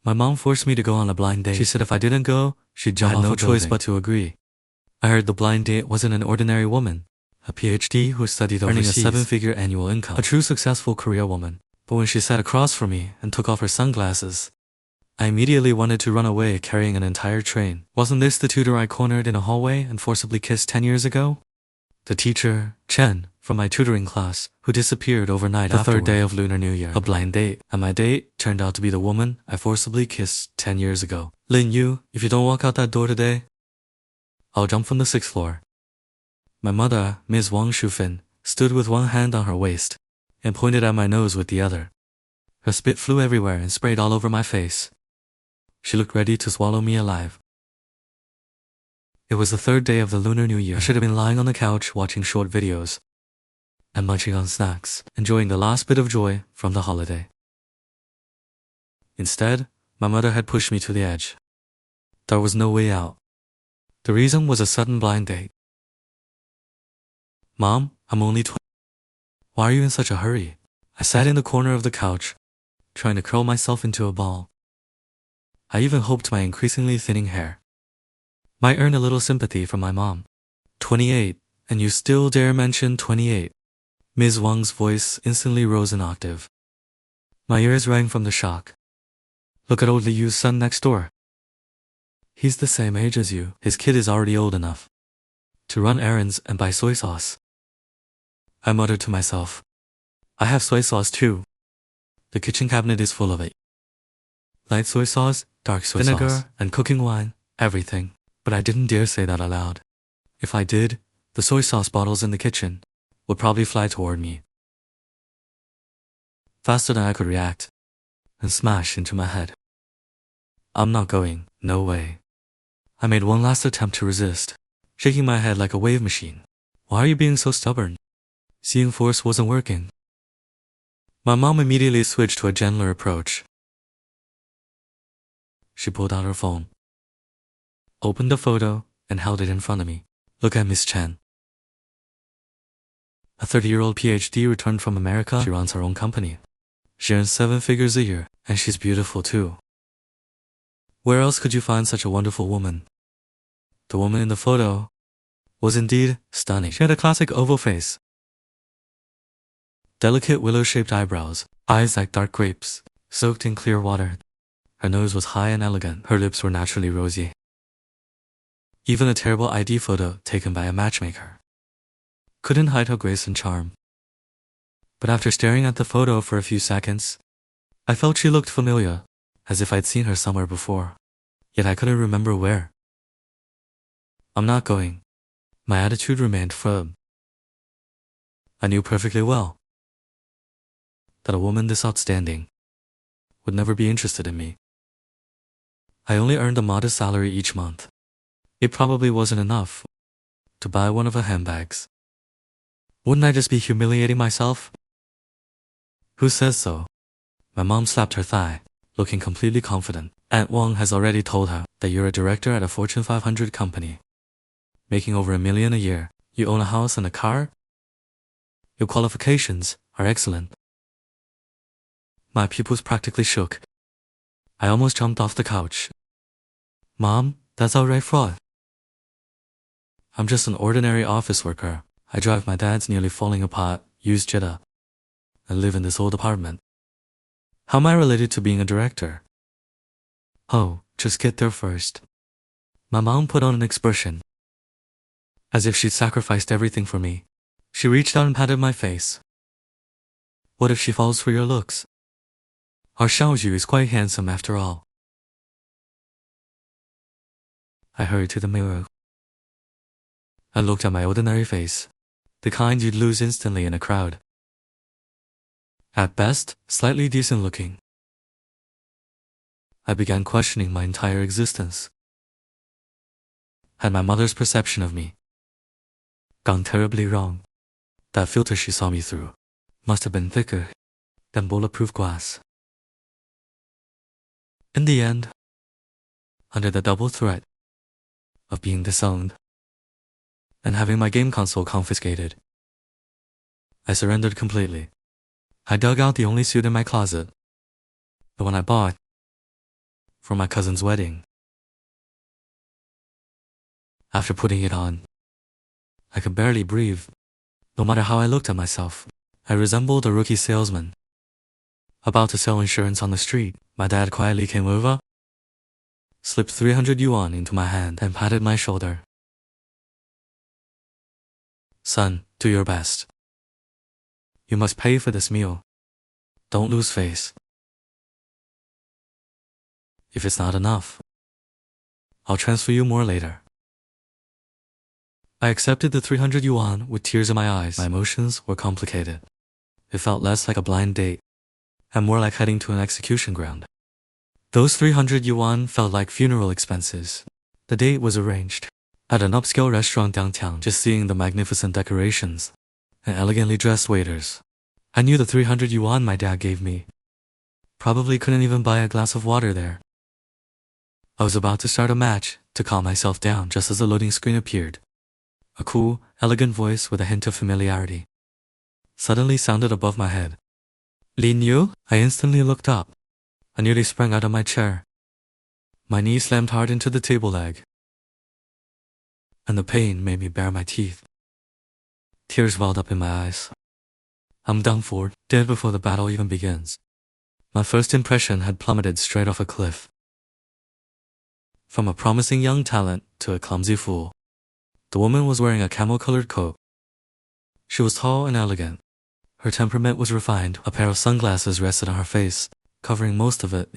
My mom forced me to go on a blind date. She said if I didn't go, she'd jump off a building. I had no choice but to agree. I heard the blind date wasn't an ordinary woman, a PhD who studied overseas, earning a 7-figure annual income, a true successful career woman. But when she sat across from me and took off her sunglasses, I immediately wanted to run away carrying an entire train. Wasn't this the tutor I cornered in a hallway and forcibly kissed 10 years ago? The teacher, Chen, from my tutoring class, who disappeared overnight afterward. The third day of Lunar New Year. A blind date. And my date turned out to be the woman I forcibly kissed 10 years ago. Lin Yu, if you don't walk out that door today, I'll jump from the 6th floor. My mother, Ms. Wang Shufin, stood with one hand on her waist and pointed at my nose with the other. Her spit flew everywhere and sprayed all over my face. She looked ready to swallow me alive. It was the 3rd day of the Lunar New Year. I should have been lying on the couch watching short videos and munching on snacks, enjoying the last bit of joy from the holiday. Instead, my mother had pushed me to the edge. There was no way out. The reason was a sudden blind date. Mom, I'm only 20. Why are you in such a hurry? I sat in the corner of the couch, trying to curl myself into a ball. I even hoped my increasingly thinning hair might earn a little sympathy from my mom. 28, and you still dare mention 28. Ms. Wang's voice instantly rose an octave. My ears rang from the shock. Look at old Li Yu's son next door. He's the same age as you. His kid is already old enough to run errands and buy soy sauce. I muttered to myself, I have soy sauce too. The kitchen cabinet is full of it. Light soy sauce, dark soy sauce, vinegar, and cooking wine, everything. But I didn't dare say that aloud. If I did, the soy sauce bottles in the kitchen would probably fly toward me, faster than I could react, and smash into my head. I'm not going, no way. I made one last attempt to resist, shaking my head like a wave machine. Why are you being so stubborn? Seeing force wasn't working. My mom immediately switched to a gentler approach. She pulled out her phone, opened the photo, and held it in front of me. Look at Miss Chen. A 30-year-old PhD returned from America. She runs her own company. She earns 7 figures a year, and she's beautiful too. Where else could you find such a wonderful woman? The woman in the photo was indeed stunning. She had a classic oval face, delicate willow-shaped eyebrows, eyes like dark grapes, soaked in clear water. Her nose was high and elegant. Her lips were naturally rosy. Even a terrible ID photo taken by a matchmaker couldn't hide her grace and charm. But after staring at the photo for a few seconds, I felt she looked familiar, as if I'd seen her somewhere before. Yet I couldn't remember where. I'm not going. My attitude remained firm. I knew perfectly well that a woman this outstanding would never be interested in me. I only earned a modest salary each month. It probably wasn't enough to buy one of her handbags. Wouldn't I just be humiliating myself? Who says so? My mom slapped her thigh, looking completely confident. Aunt Wang has already told her that you're a director at a Fortune 500 company, making over $1 million a year. You own a house and a car? Your qualifications are excellent. My pupils practically shook. I almost jumped off the couch. Mom, that's outright fraud. I'm just an ordinary office worker. I drive my dad's nearly falling apart used Jetta and live in this old apartment. How am I related to being a director? Oh, just get there first. My mom put on an expression as if she'd sacrificed everything for me. She reached out and patted my face. What if she falls for your looks? Our Xiaoju is quite handsome after all. I hurried to the mirror. I looked at my ordinary face, the kind you'd lose instantly in a crowd. At best, slightly decent looking. I began questioning my entire existence. Had my mother's perception of me gone terribly wrong? That filter she saw me through must have been thicker than bulletproof glass. In the end, under the double threat of being disowned and having my game console confiscated, I surrendered completely. I dug out the only suit in my closet, the one I bought for my cousin's wedding. After putting it on, I could barely breathe. No matter how I looked at myself, I resembled a rookie salesman. About to sell insurance on the street, my dad quietly came over, slipped 300 yuan into my hand, and patted my shoulder. Son, do your best. You must pay for this meal. Don't lose face. If it's not enough, I'll transfer you more later. I accepted the 300 yuan with tears in my eyes. My emotions were complicated. It felt less like a blind date, and more like heading to an execution ground. Those 300 yuan felt like funeral expenses. The date was arranged at an upscale restaurant downtown. Just seeing the magnificent decorations and elegantly dressed waiters, I knew the 300 yuan my dad gave me probably couldn't even buy a glass of water there. I was about to start a match to calm myself down just as the loading screen appeared. A cool, elegant voice with a hint of familiarity suddenly sounded above my head. Lin Yu? I instantly looked up. I nearly sprang out of my chair. My knee slammed hard into the table leg, and the pain made me bare my teeth. Tears welled up in my eyes. I'm done for, dead before the battle even begins. My first impression had plummeted straight off a cliff. From a promising young talent to a clumsy fool. The woman was wearing a camel-colored coat. She was tall and elegant. Her temperament was refined. A pair of sunglasses rested on her face, covering most of it.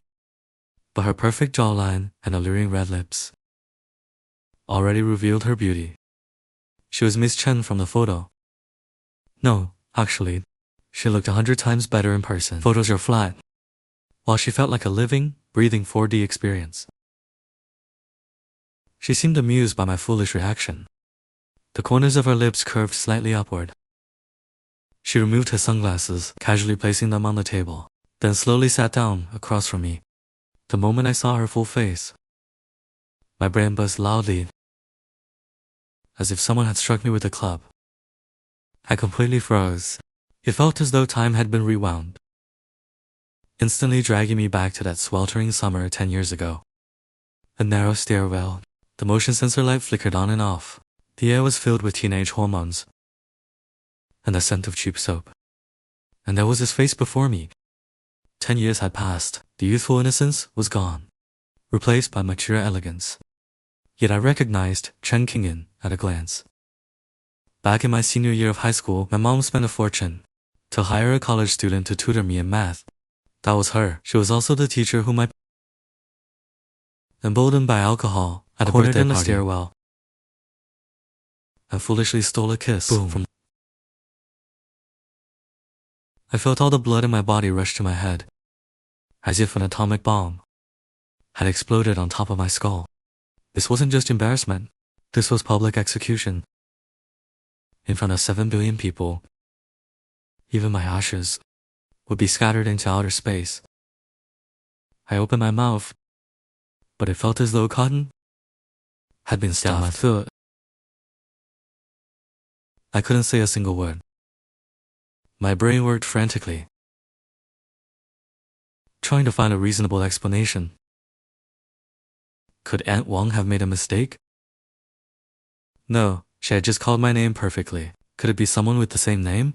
But her perfect jawline and alluring red lips already revealed her beauty. She was Miss Chen from the photo. No, actually, she looked 100 times better in person. Photos are flat, while she felt like a living, breathing 4D experience. She seemed amused by my foolish reaction. The corners of her lips curved slightly upward. She removed her sunglasses, casually placing them on the table, then slowly sat down across from me. The moment I saw her full face, my brain buzzed loudly, as if someone had struck me with a club. I completely froze. It felt as though time had been rewound, instantly dragging me back to that sweltering summer 10 years ago. A narrow stairwell. The motion sensor light flickered on and off. The air was filled with teenage hormones and the scent of cheap soap. And there was his face before me. 10 years had passed. The youthful innocence was gone, replaced by mature elegance. Yet I recognized Chen Qingyan at a glance. Back in my senior year of high school, my mom spent a fortune to hire a college student to tutor me in math. That was her. She was also the teacher whom I, emboldened by alcohol, at a birthday in the stairwell, and foolishly stole a kiss from. I felt all the blood in my body rush to my head, as if an atomic bomb had exploded on top of my skull. This wasn't just embarrassment. This was public execution. In front of 7 billion people, even my ashes would be scattered into outer space. I opened my mouth, but it felt as though cotton had been stuffed down my throat. I couldn't say a single word. My brain worked frantically, trying to find a reasonable explanation. Could Aunt Wang have made a mistake? No, she had just called my name perfectly. Could it be someone with the same name?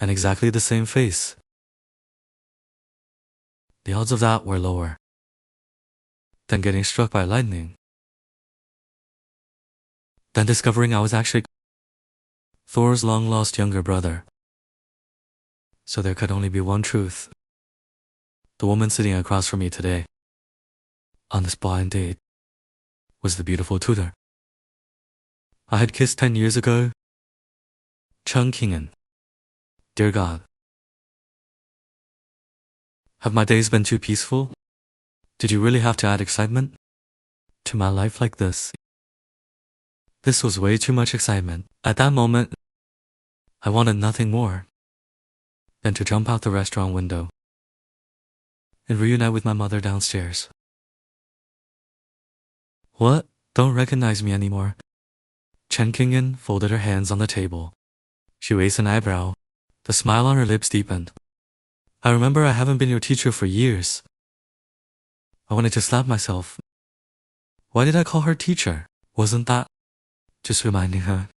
And exactly the same face? The odds of that were lower than getting struck by lightning. Than discovering I was actually Thor's long-lost younger brother. So there could only be one truth. The woman sitting across from me today, on this blind date, was the beautiful tutor I had kissed 10 years ago. Chen Qingyan. Dear God, have my days been too peaceful? Did you really have to add excitement to my life like this? This was way too much excitement. At that moment, I wanted nothing more than to jump out the restaurant window and reunite with my mother downstairs. What? Don't recognize me anymore? Chen Qingyan folded her hands on the table. She raised an eyebrow. The smile on her lips deepened. I remember I haven't been your teacher for years. I wanted to slap myself. Why did I call her teacher? Wasn't that just reminding her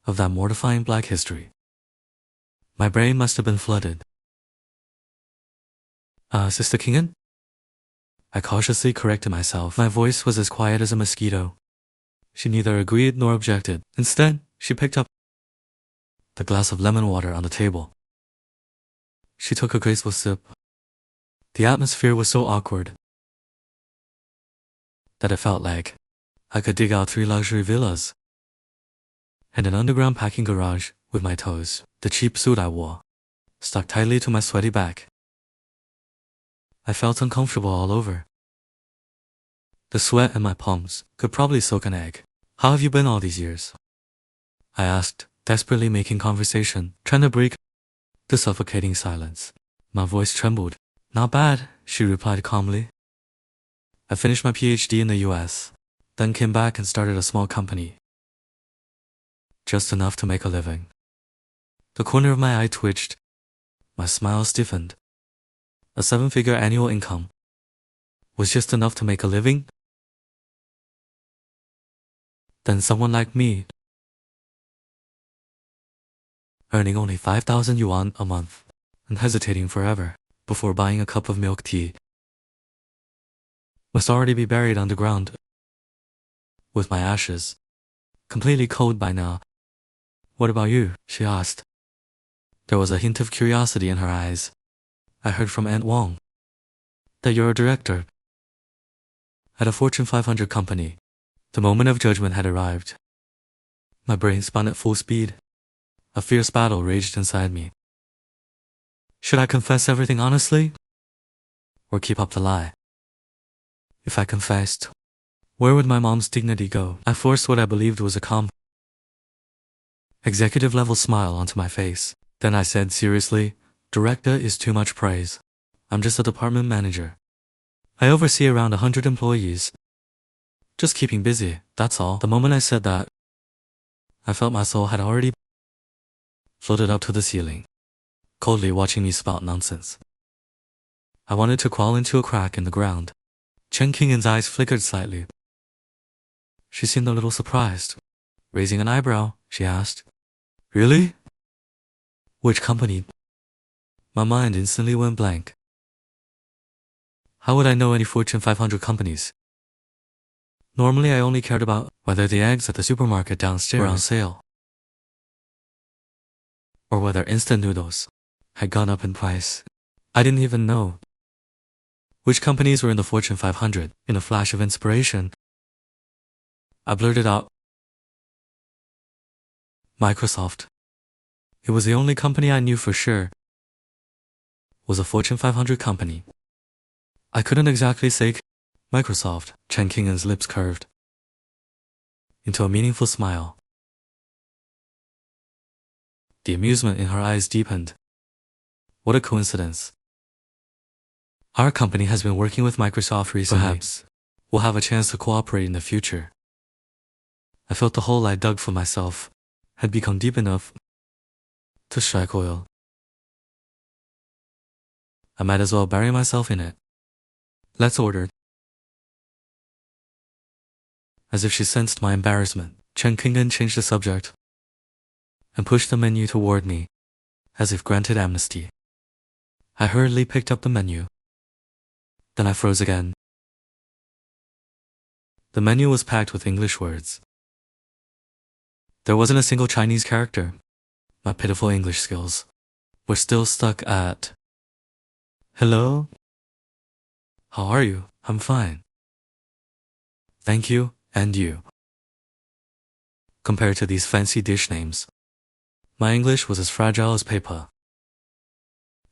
of that mortifying black history? My brain must have been flooded. Sister Kingen? I cautiously corrected myself. My voice was as quiet as a mosquito. She neither agreed nor objected. Instead, she picked up the glass of lemon water on the table. She took a graceful sip. The atmosphere was so awkward that it felt like I could dig out 3 luxury villas and an underground packing garage with my toes. The cheap suit I wore stuck tightly to my sweaty back. I felt uncomfortable all over. The sweat in my palms could probably soak an egg. How have you been all these years? I asked, desperately making conversation, trying to break the suffocating silence. My voice trembled. Not bad, she replied calmly. I finished my PhD in the US, then came back and started a small company. Just enough to make a living. The corner of my eye twitched. My smile stiffened. A 7-figure annual income was just enough to make a living? Then someone like me, earning only 5,000 yuan a month and hesitating forever before buying a cup of milk tea, must already be buried underground with my ashes, completely cold by now. What about you? She asked. There was a hint of curiosity in her eyes. I heard from Aunt Wong that you're a director at a Fortune 500 company. The moment of judgment had arrived. My brain spun at full speed. A fierce battle raged inside me. Should I confess everything honestly? Or keep up the lie? If I confessed, where would my mom's dignity go? I forced what I believed was a calm, executive-level smile onto my face. Then I said seriously, Director is too much praise. I'm just a department manager. I oversee around 100 employees. Just keeping busy, that's all. The moment I said that, I felt my soul had already floated up to the ceiling, coldly watching me spout nonsense. I wanted to crawl into a crack in the ground. Chen Qingyan's eyes flickered slightly. She seemed a little surprised. Raising an eyebrow, she asked, Really? Which company? My mind instantly went blank. How would I know any Fortune 500 companies? Normally I only cared about whether the eggs at the supermarket downstairs were on sale, or whether instant noodles had gone up in price. I didn't even know which companies were in the Fortune 500. In a flash of inspiration, I blurted out, Microsoft. It was the only company I knew for sure was a Fortune 500 company. I couldn't exactly say Microsoft. Chen Qingyan's lips curved into a meaningful smile. The amusement in her eyes deepened. What a coincidence. Our company has been working with Microsoft recently. Perhaps we'll have a chance to cooperate in the future. I felt the hole I dug for myself had become deep enough to strike oil. I might as well bury myself in it. Let's order. As if she sensed my embarrassment, Chen Qingyan changed the subject and pushed the menu toward me, as if granted amnesty. I hurriedly picked up the menu. Then I froze again. The menu was packed with English words. There wasn't a single Chinese character. My pitiful English skills were still stuck at, Hello? How are you? I'm fine. Thank you, and you. Compared to these fancy dish names, my English was as fragile as paper.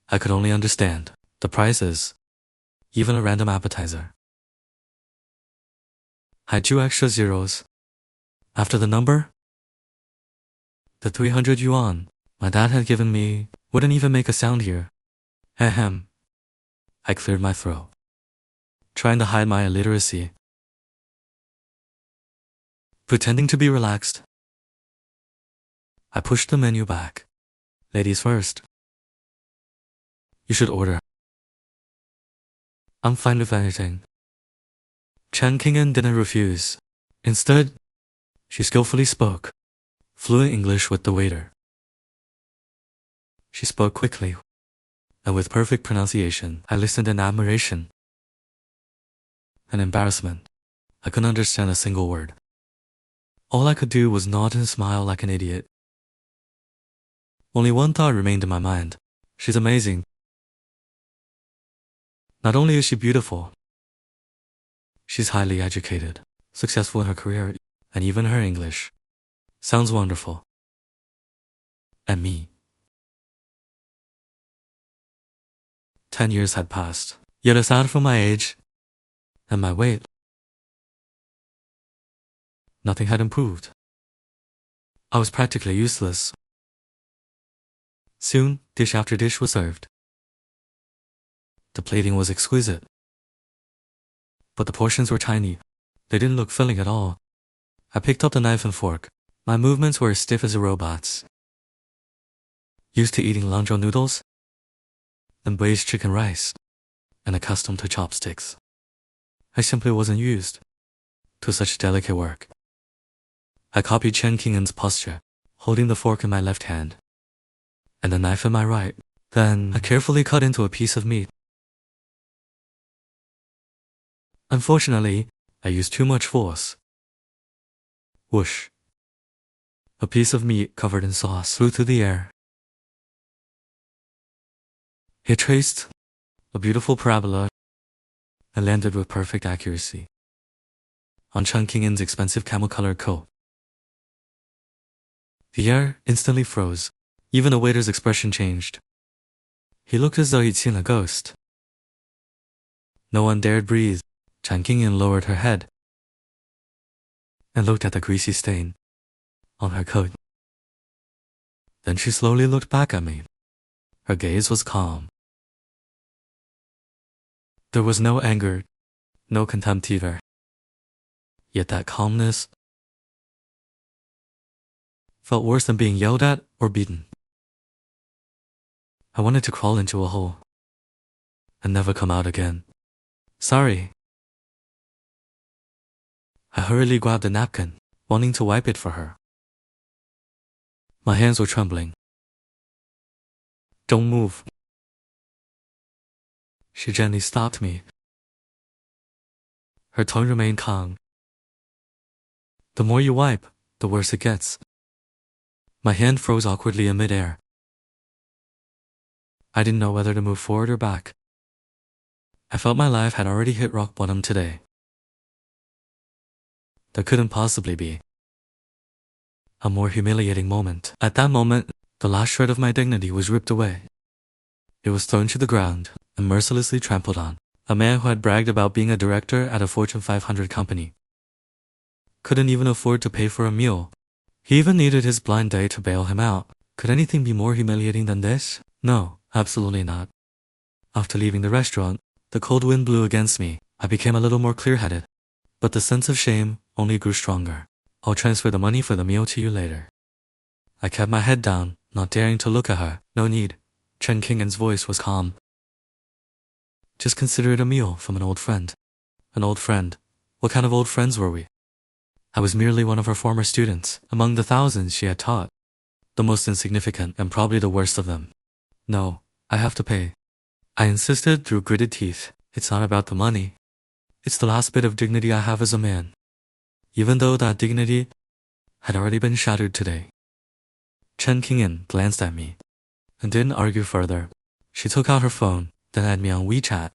I could only understand the prices, even a random appetizer. Had 2 extra zeros after the number. The 300 yuan my dad had given me wouldn't even make a sound here. Ahem. I cleared my throat, trying to hide my illiteracy. Pretending to be relaxed, I pushed the menu back. Ladies first. You should order. I'm fine with anything. Chen Qing'an didn't refuse. Instead, she skillfully spoke fluent English with the waiter. She spoke quickly and with perfect pronunciation. I listened in admiration and embarrassment. I couldn't understand a single word. All I could do was nod and smile like an idiot. Only one thought remained in my mind. She's amazing. Not only is she beautiful, she's highly educated, successful in her career, and even her English sounds wonderful. And me. 10 years had passed. Yet aside from my age and my weight, nothing had improved. I was practically useless. Soon, dish after dish was served. The plating was exquisite, but the portions were tiny. They didn't look filling at all. I picked up the knife and fork. My movements were as stiff as a robot's. Used to eating lanzhou noodles and braised chicken rice, and accustomed to chopsticks, I simply wasn't used to such delicate work. I copied Chen Qing'an's posture, holding the fork in my left hand and the knife in my right. Then I carefully cut into a piece of meat. Unfortunately, I used too much force. Whoosh. A piece of meat covered in sauce flew through the air. It traced a beautiful parabola and landed with perfect accuracy on Chen Qing'an's expensive camel-colored coat. The air instantly froze. Even the waiter's expression changed. He looked as though he'd seen a ghost. No one dared breathe. Chen Qing'an lowered her head and looked at the greasy stain on her coat. Then she slowly looked back at me. Her gaze was calm. There was no anger, no contempt either. Yet that calmness felt worse than being yelled at or beaten. I wanted to crawl into a hole and never come out again. Sorry. I hurriedly grabbed a napkin, wanting to wipe it for her. My hands were trembling. Don't move. She gently stopped me. Her tone remained calm. The more you wipe, the worse it gets. My hand froze awkwardly in midair. I didn't know whether to move forward or back. I felt my life had already hit rock bottom today. There couldn't possibly be a more humiliating moment. At that moment, the last shred of my dignity was ripped away. It was thrown to the ground and mercilessly trampled on. A man who had bragged about being a director at a Fortune 500 company couldn't even afford to pay for a meal. He even needed his blind date to bail him out. Could anything be more humiliating than this? No, absolutely not. After leaving the restaurant, the cold wind blew against me. I became a little more clear-headed, but the sense of shame only grew stronger. I'll transfer the money for the meal to you later. I kept my head down, not daring to look at her. No need. Chen Qing'an's voice was calm. Just consider it a meal from an old friend. An old friend? What kind of old friends were we? I was merely one of her former students, among the thousands she had taught. The most insignificant and probably the worst of them. No, I have to pay. I insisted through gritted teeth. It's not about the money. It's the last bit of dignity I have as a man. Even though that dignity had already been shattered today. Chen Qing'an glanced at me and didn't argue further. She took out her phone, then added me on WeChat.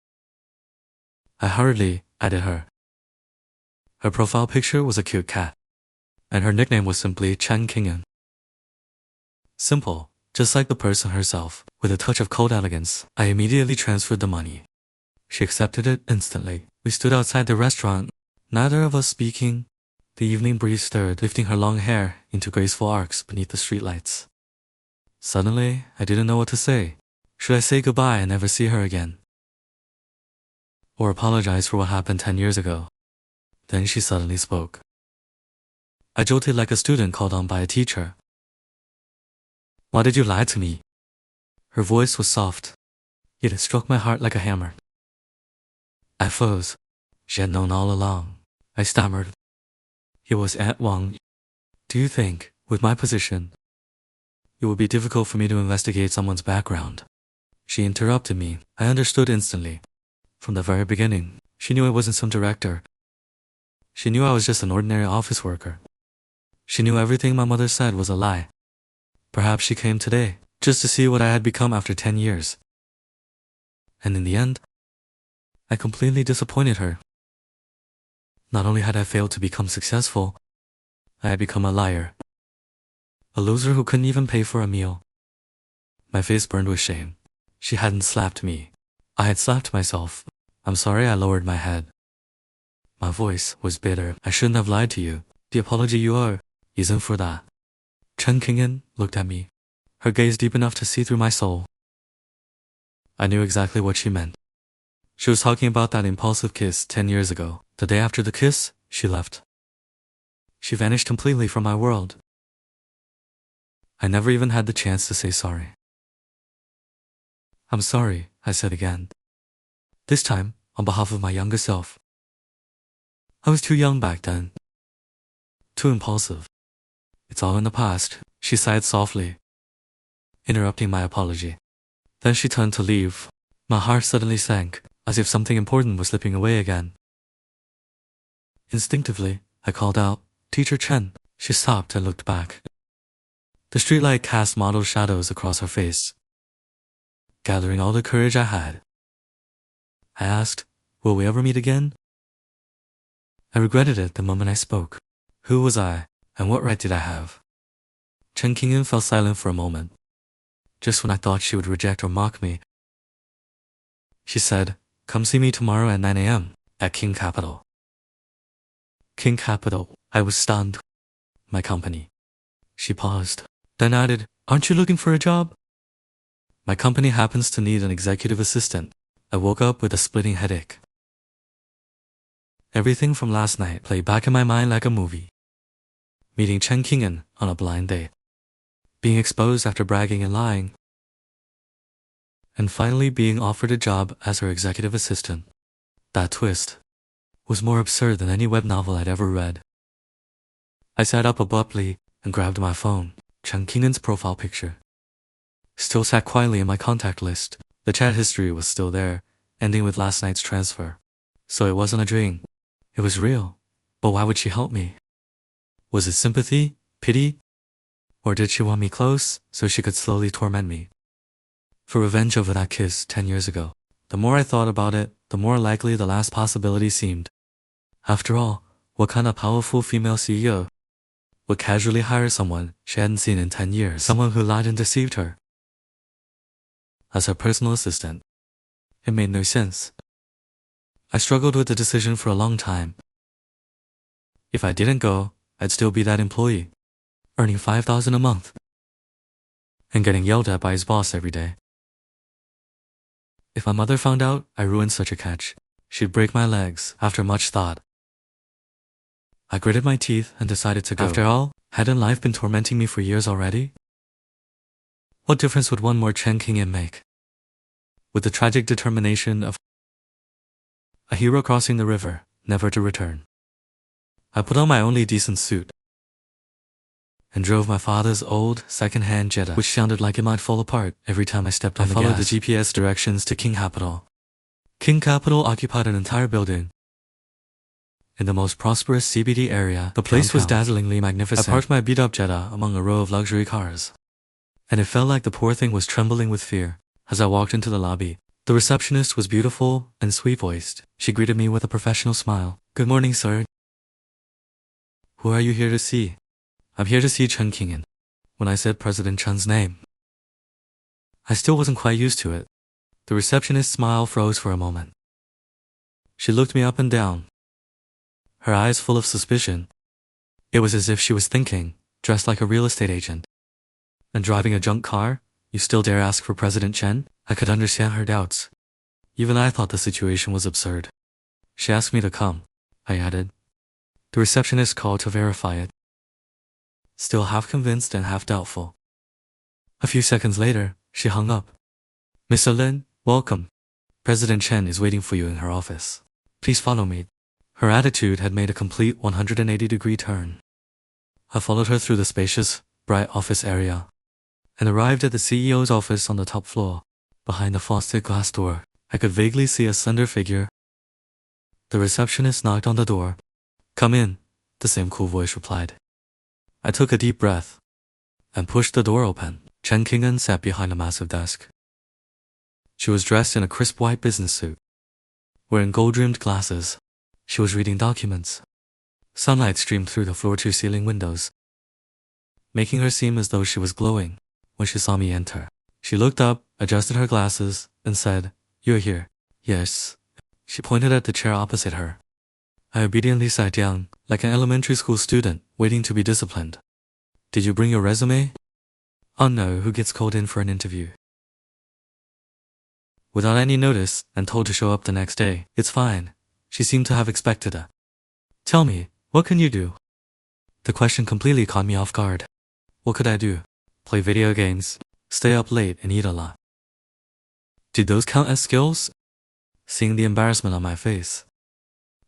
I hurriedly added her. Her profile picture was a cute cat, and her nickname was simply Chen Qing'an. Simple, just like the person herself. With a touch of cold elegance, I immediately transferred the money. She accepted it instantly. We stood outside the restaurant, neither of us speaking. The evening breeze stirred, lifting her long hair into graceful arcs beneath the streetlights. Suddenly, I didn't know what to say. Should I say goodbye and never see her again? Or apologize for what happened 10 years ago? Then she suddenly spoke. I jolted like a student called on by a teacher. Why did you lie to me? Her voice was soft, yet it struck my heart like a hammer. I froze. She had known all along. I stammered. It was Aunt Wang. Do you think, with my position, it would be difficult for me to investigate someone's background? She interrupted me. I understood instantly. From the very beginning, she knew I wasn't some director. She knew I was just an ordinary office worker. She knew everything my mother said was a lie. Perhaps she came today, just to see what I had become after 10 years. And in the end, I completely disappointed her. Not only had I failed to become successful, I had become a liar. A loser who couldn't even pay for a meal. My face burned with shame. She hadn't slapped me. I had slapped myself. I'm sorry. I lowered my head. My voice was bitter. I shouldn't have lied to you. The apology you owe isn't for that. Chen Qingyan looked at me, her gaze deep enough to see through my soul. I knew exactly what she meant. She was talking about that impulsive kiss 10 years ago. The day after the kiss, she left. She vanished completely from my world. I never even had the chance to say sorry. I'm sorry, I said again. This time, on behalf of my younger self. I was too young back then. Too impulsive. It's all in the past, she sighed softly, interrupting my apology. Then she turned to leave. My heart suddenly sank, as if something important was slipping away again. Instinctively, I called out, "Teacher Chen." She stopped and looked back. The streetlight cast mottled shadows across her face. Gathering all the courage I had, I asked, "Will we ever meet again?" I regretted it the moment I spoke. Who was I, and what right did I have? Chen Qingyan fell silent for a moment. Just when I thought she would reject or mock me, she said, "Come see me tomorrow at 9 a.m. at King Capital." King Capital. I was stunned. My company. She paused, then added, "Aren't you looking for a job?" My company happens to need an executive assistant. I woke up with a splitting headache. Everything from last night played back in my mind like a movie. Meeting Chen Qingyan on a blind date. Being exposed after bragging and lying. And finally being offered a job as her executive assistant. That twist was more absurd than any web novel I'd ever read. I sat up abruptly and grabbed my phone. Chen Qingyan's profile picture still sat quietly in my contact list. The chat history was still there, ending with last night's transfer. So it wasn't a dream. It was real. But why would she help me? Was it sympathy? Pity? Or did she want me close so she could slowly torment me? For revenge over that kiss 10 years ago. The more I thought about it, the more likely the last possibility seemed. After all, what kind of powerful female CEO would casually hire someone she hadn't seen in 10 years? Someone who lied and deceived her as her personal assistant. It made no sense. I struggled with the decision for a long time. If I didn't go, I'd still be that employee, earning $5,000 a month, and getting yelled at by his boss every day. If my mother found out I ruined such a catch, she'd break my legs. After much thought, I gritted my teeth and decided to go. After all, hadn't life been tormenting me for years already? What difference would one more Chen Qingyan make? With the tragic determination of a hero crossing the river, never to return. I put on my only decent suit and drove my father's old, second-hand Jetta, which sounded like it might fall apart every time I stepped on the gas. I followed the GPS directions to King Capital. King Capital occupied an entire building in the most prosperous CBD area. The place was dazzlingly magnificent. I parked my beat-up Jetta among a row of luxury cars, and it felt like the poor thing was trembling with fear as I walked into the lobby. The receptionist was beautiful and sweet-voiced. She greeted me with a professional smile. "Good morning, sir. Who are you here to see?" "I'm here to see Chen Qingyan." When I said President Chen's name, I still wasn't quite used to it. The receptionist's smile froze for a moment. She looked me up and down, her eyes full of suspicion. It was as if she was thinking, dressed like a real estate agent and driving a junk car, "You still dare ask for President Chen?" I could understand her doubts. Even I thought the situation was absurd. "She asked me to come," I added. The receptionist called to verify it, still half convinced and half doubtful. A few seconds later, she hung up. "Mr. Lin, welcome. President Chen is waiting for you in her office." Please follow me. Her attitude had made a complete 180-degree turn. I followed her through the spacious, bright office area and arrived at the CEO's office on the top floor. Behind the frosted glass door, I could vaguely see a slender figure. The receptionist knocked on the door. "Come in," the same cool voice replied. I took a deep breath and pushed the door open. Chen Qing'an sat behind a massive desk. She was dressed in a crisp white business suit, wearing gold-rimmed glasses. She was reading documents. Sunlight streamed through the floor-to-ceiling windows, making her seem as though she was glowing. When she saw me enter, she looked up, adjusted her glasses, and said, "You're here." "Yes." She pointed at the chair opposite her. I obediently sat down, like an elementary school student waiting to be disciplined. "Did you bring your resume?" "Oh no, who gets called in for an interview without any notice and told to show up the next day?" "It's fine." She seemed to have expected it. "Tell me, what can you do?" The question completely caught me off guard. What could I do? Play video games, stay up late, and eat a lot. Did those count as skills? Seeing the embarrassment on my face,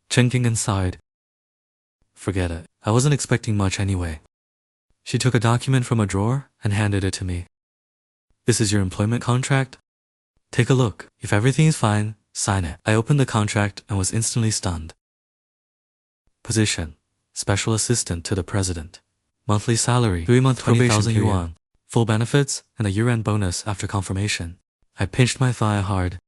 Chen Qing'an sighed. "Forget it. I wasn't expecting much anyway." She took a document from a drawer and handed it to me. "This is your employment contract? Take a look. If everything is fine, sign it." I opened the contract and was instantly stunned. Position: Special Assistant to the President. Monthly salary: 3-month 20,000 yuan. Full benefits and a year-end bonus after confirmation. I pinched my thigh hard.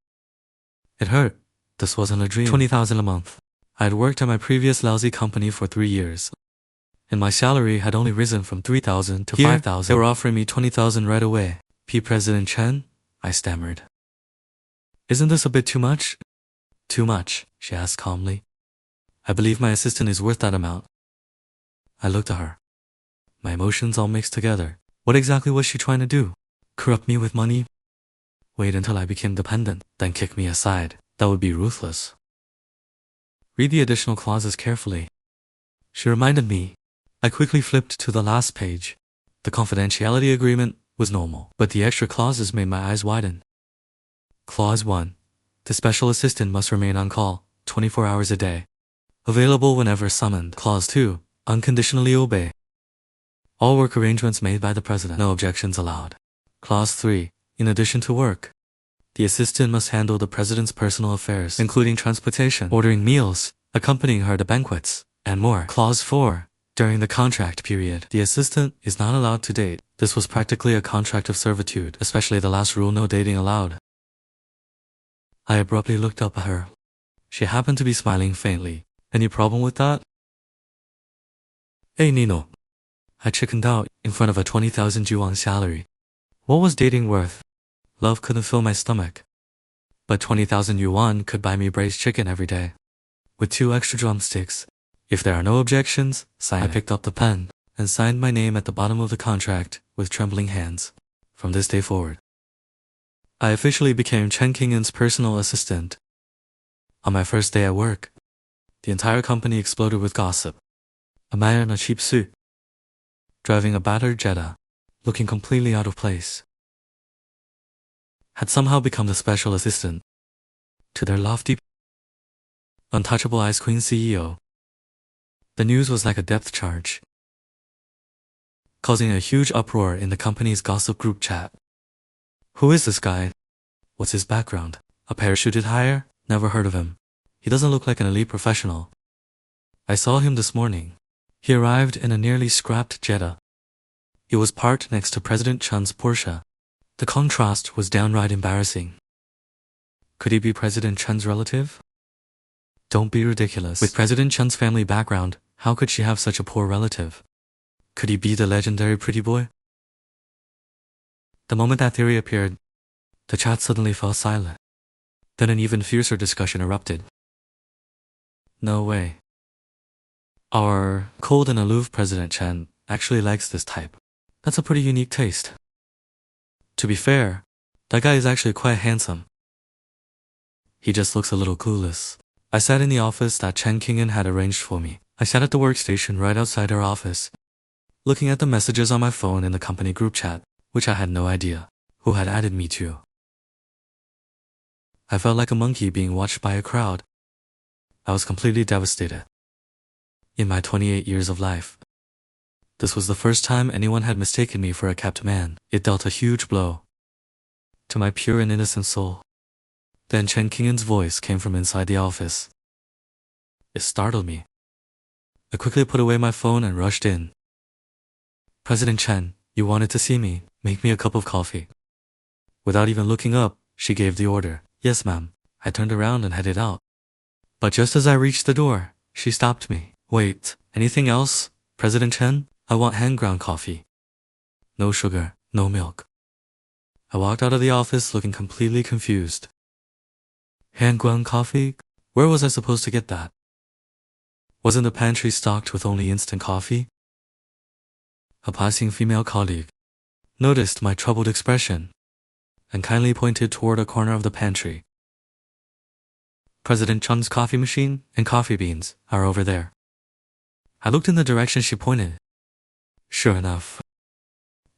It hurt. This wasn't a dream. 20,000 a month. I had worked at my previous lousy company for 3 years, and my salary had only risen from 3,000 to 5,000. They were offering me 20,000 right away. "President Chen?" I stammered. "Isn't this a bit too much?" "Too much?" she asked calmly. "I believe my assistant is worth that amount." I looked at her, my emotions all mixed together. What exactly was she trying to do? Corrupt me with money? Wait until I became dependent, then kick me aside? That would be ruthless. "Read the additional clauses carefully," she reminded me. I quickly flipped to the last page. The confidentiality agreement was normal, but the extra clauses made my eyes widen. Clause 1. The special assistant must remain on call, 24 hours a day. Available whenever summoned. Clause 2. Unconditionally obey all work arrangements made by the president. No objections allowed. Clause 3. In addition to work, the assistant must handle the president's personal affairs, including transportation, ordering meals, accompanying her to banquets, and more. Clause 4. During the contract period, the assistant is not allowed to date. This was practically a contract of servitude, especially the last rule: no dating allowed. I abruptly looked up at her. She happened to be smiling faintly. "Any problem with that?" "Hey, Nino." I chickened out in front of a 20,000 yuan salary. What was dating worth? Love couldn't fill my stomach, but 20,000 yuan could buy me braised chicken every day, with 2 extra drumsticks. "If there are no objections, sign it." I picked up the pen and signed my name at the bottom of the contract with trembling hands. From this day forward, I officially became Chen Qing'an's personal assistant. On my first day at work, the entire company exploded with gossip. A man in a cheap suit, driving a battered Jetta, looking completely out of place, had somehow become the special assistant to their lofty, untouchable ice queen CEO. The news was like a depth charge, causing a huge uproar in the company's gossip group chat. Who is this guy? What's his background? A parachuted hire? Never heard of him. He doesn't look like an elite professional. I saw him this morning. He arrived in a nearly scrapped Jetta. It was parked next to President Chen's Porsche. The contrast was downright embarrassing. Could he be President Chen's relative? Don't be ridiculous. With President Chen's family background, how could she have such a poor relative? Could he be the legendary pretty boy? The moment that theory appeared, the chat suddenly fell silent. Then an even fiercer discussion erupted. No way. Our cold and aloof President Chen actually likes this type. That's a pretty unique taste. To be fair, that guy is actually quite handsome. He just looks a little clueless. I sat in the office that Chen Qing'an had arranged for me. I sat at the workstation right outside her office, looking at the messages on my phone in the company group chat, which I had no idea who had added me to. I felt like a monkey being watched by a crowd. I was completely devastated. In my 28 years of life, this was the first time anyone had mistaken me for a kept man. It dealt a huge blow to my pure and innocent soul. Then Chen Qing'an's voice came from inside the office. It startled me. I quickly put away my phone and rushed in. President Chen, you wanted to see me. Make me a cup of coffee. Without even looking up, she gave the order. Yes, ma'am. I turned around and headed out. But just as I reached the door, she stopped me. Wait, anything else, President Chen? I want hand-ground coffee. No sugar, no milk. I walked out of the office looking completely confused. Hand-ground coffee? Where was I supposed to get that? Wasn't the pantry stocked with only instant coffee? A passing female colleague noticed my troubled expression and kindly pointed toward a corner of the pantry. President Chun's coffee machine and coffee beans are over there. I looked in the direction she pointed. Sure enough,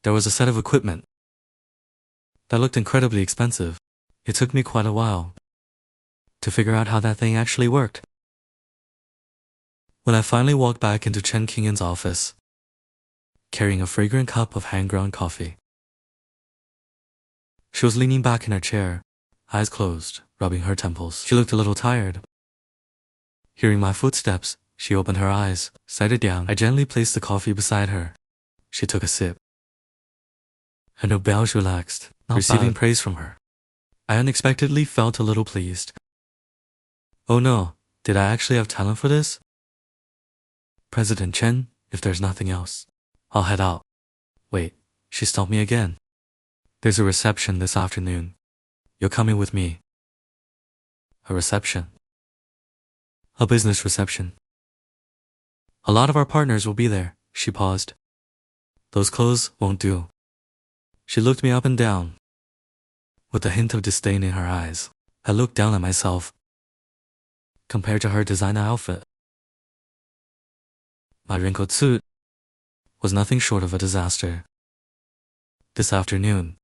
there was a set of equipment that looked incredibly expensive. It took me quite a while to figure out how that thing actually worked. When I finally walked back into Chen Qing'an's office, carrying a fragrant cup of hand-ground coffee, she was leaning back in her chair, eyes closed, rubbing her temples. She looked a little tired. Hearing my footsteps, she opened her eyes, set it down. I gently placed the coffee beside her. She took a sip. Her nose relaxed, receiving praise from her. I unexpectedly felt a little pleased. Oh no, did I actually have talent for this? President Chen, if there's nothing else, I'll head out. Wait, she stopped me again. There's a reception this afternoon. You're coming with me. A reception? A business reception. A lot of our partners will be there. She paused. Those clothes won't do. She looked me up and down, with a hint of disdain in her eyes. I looked down at myself, compared to her designer outfit. My wrinkled suit was nothing short of a disaster. This afternoon,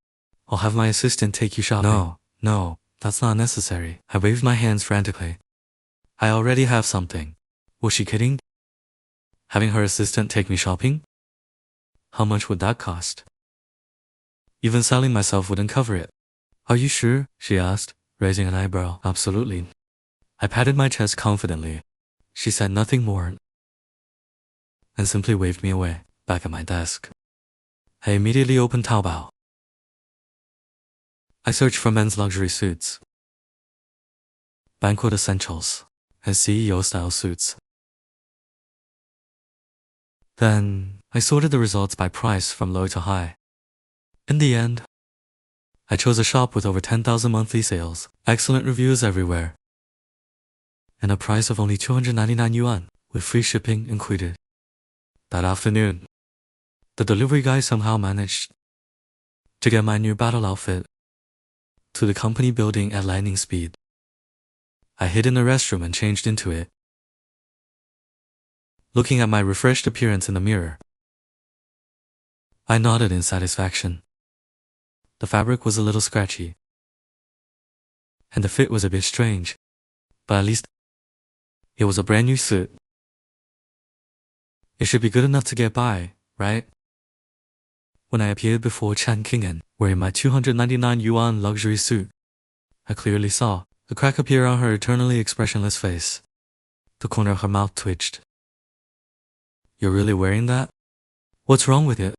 I'll have my assistant take you shopping. No, that's not necessary. I waved my hands frantically. I already have something. Was she kidding? Having her assistant take me shopping? How much would that cost? Even selling myself wouldn't cover it. Are you sure? She asked, raising an eyebrow. Absolutely. I patted my chest confidently. She said nothing more and simply waved me away, back at my desk. I immediately opened Taobao. I searched for men's luxury suits, banquet essentials, and CEO-style suits. Then, I sorted the results by price from low to high. In the end, I chose a shop with over 10,000 monthly sales, excellent reviews everywhere, and a price of only 299 yuan, with free shipping included. That afternoon, the delivery guy somehow managed to get my new battle outfit to the company building at lightning speed. I hid in the restroom and changed into it. Looking at my refreshed appearance in the mirror, I nodded in satisfaction. The fabric was a little scratchy, and the fit was a bit strange, but at least it was a brand new suit. It should be good enough to get by, right? When I appeared before Chen Qing'an, wearing my 299 yuan luxury suit, I clearly saw a crack appear on her eternally expressionless face. The corner of her mouth twitched. You're really wearing that? What's wrong with it?